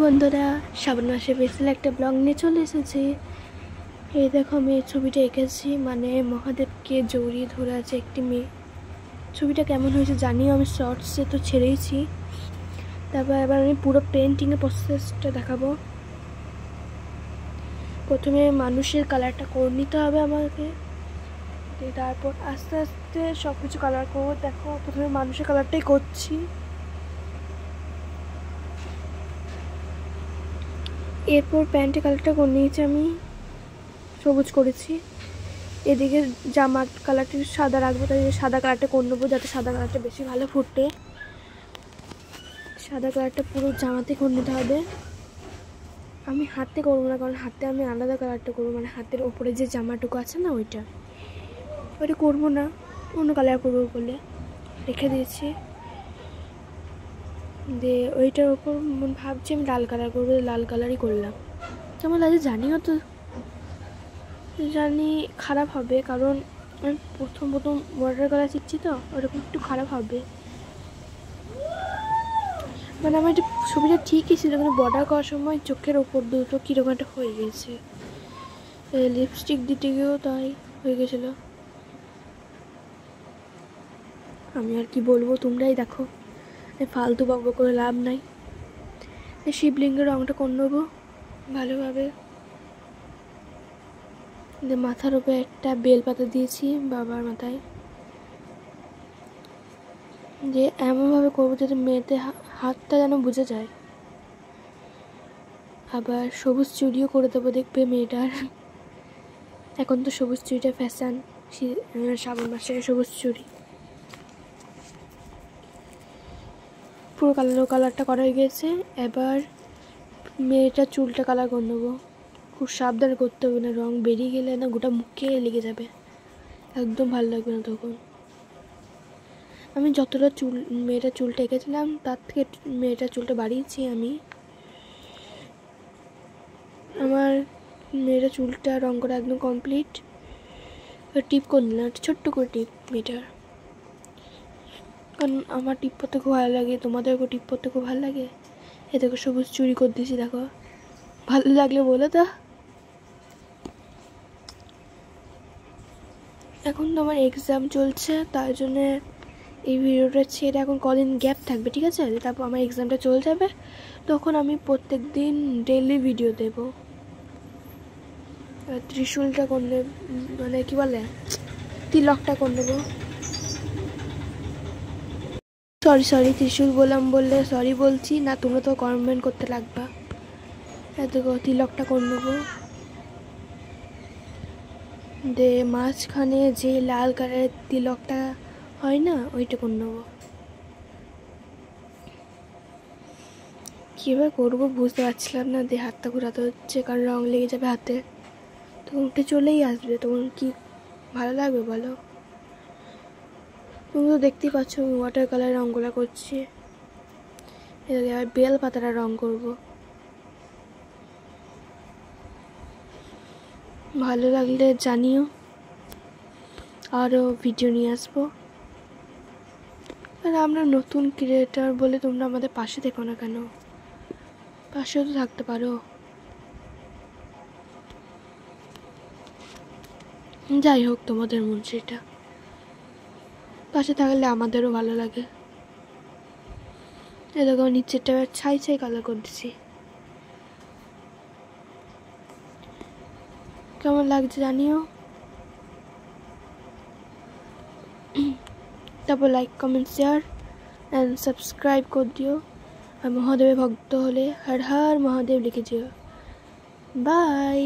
বন্ধুরা, শ্রাবণ মাসে স্পেশাল একটা ব্লগ নিয়ে চলে এসেছি। এই দেখো আমি এই ছবিটা এঁকেছি, মানে মহাদেবকে জড়িয়ে ধরে আছে একটি মেয়ে। ছবিটা কেমন হয়েছে জানিও, আমি শর্টসে তো ছেড়েইছি। তারপর এবার আমি পুরো পেন্টিংয়ের প্রসেসটা দেখাবো। প্রথমে মানুষের কালারটা করে নিতে হবে আমাকে, তারপর আস্তে আস্তে সব কিছু কালার করবো। দেখো প্রথমে মানুষের কালারটাই করছি। এরপর প্যান্টের কালারটা করে নিয়েছি, আমি সবুজ করেছি। এদিকে জামার কালারটা সাদা রাখবো, তাই সাদা কালারটা করে নেবো, যাতে সাদা কালারটা বেশি ভালো ফুটে। সাদা কালারটা পুরো জামাতে করে নিতে হবে। আমি হাতে করবো না, কারণ হাতে আমি আলাদা কালারটা করবো, মানে হাতের ওপরে যে জামাটুকু আছে না ওইটা করবো না, অন্য কালার করবো বলে রেখে দিয়েছি। দিয়ে ওইটার ওপর ভাবছি আমি লাল কালার করবো, লাল কালারই করলাম। কেমন লাগে জানিও তো, জানি খারাপ হবে, কারণ আমি প্রথম ওয়াটার কালার শিখছি তো, ওরকম একটু খারাপ হবে। মানে আমার একটা ছবিটা ঠিকই ছিল, কিন্তু বর্ডার করার সময় চোখের ওপর দুটো কীরকম একটা হয়ে গেছে। লিপস্টিক দিতে গিয়েও তাই হয়ে গেছিলো। আমি আর কি বলবো, তোমরাই দেখো, ফালতু বকবক করে লাভ নাই। শিবলিঙ্গের রঙটা করে নেবো ভালোভাবে। মাথার উপরে একটা বেলপাতা দিয়েছি বাবার মাথায়, যে এমনভাবে করবো যাতে মেয়েদের হাতটা যেন বুঝে যায়। আবার সবুজ চুড়িও করে দেবো, দেখবে মেয়েটার। এখন তো সবুজ চুড়িটা ফ্যাশন, শ্রাবণ মাসে সবুজ চুড়ি। পুরো কালারটা করা হয়ে গেছে। এবার মেয়েটার চুলটা কালার করে নেবো। খুব সাবধানে করতে হবে, না রং বেরিয়ে গেলে না গোটা মুখে লেগে যাবে, একদম ভালো লাগবে না তখন। আমি যতটা মেয়েটার চুলটা এঁকেছিলাম তার থেকে মেয়েটার চুলটা বাড়িয়েছি আমি। আমার মেয়েটার চুলটা রং করা একদম কমপ্লিট। টিপ করে নিলাম, ছোট্ট করে টিপ মেয়েটার, কারণ আমার টিপ পরতে খুব ভালো লাগে, তোমাদেরকেও টিপ পরতে খুব ভালো লাগে। এ দেখো সবুজ চুড়ি করে দিয়েছি, দেখো ভালো লাগলে বলো তো। এখন তো আমার এক্সাম চলছে, তার জন্যে এই ভিডিওটা ছেড়ে এখন কদিন গ্যাপ থাকবে, ঠিক আছে? তারপর আমার এক্সামটা চলে যাবে, তখন আমি প্রত্যেক দিন ডেইলি ভিডিও দেব। ত্রিশূলটা করলে, মানে কি বলে, তিলকটা করে নেবো। সরি ত্রিশূল বললাম বললে সরি বলছি না, তোমরা তো কমেন্ট করতে লাগবা। দেখো তিলকটা করে নেবো। দে মাঝখানে যে লাল কালারের তিলকটা হয় না, ওইটা করে নেবো। কীভাবে করবো বুঝতে পারছিলাম না, দিয়ে হাতটা ঘোরাতে হচ্ছে, কারণ রং লেগে যাবে হাতে, তখন উঠে চলেই আসবে, তখন কি ভালো লাগবে বলো? তুমি তো দেখতেই পাচ্ছ আমি ওয়াটার কালার রঙগুলো করছি। এবার বেল পাতাটা রং করবো। ভালো লাগলে জানিও, আরও ভিডিও নিয়ে আসবো। আর আমরা নতুন ক্রিয়েটার বলে তোমরা আমাদের পাশে থেকো না কেন, পাশেও তো থাকতে পারো। যাই হোক, তোমাদের মন সেটা, পাশে থাকলে আমাদেরও ভালো লাগে। এ দেখো নিচেরটা ছাই কালার করে দিচ্ছি, কেমন লাগছে জানিও। তারপর like comment share and subscribe করে দিও। আর মহাদেবের ভক্ত হলে হর হর মহাদেব লিখে দিও। বাই।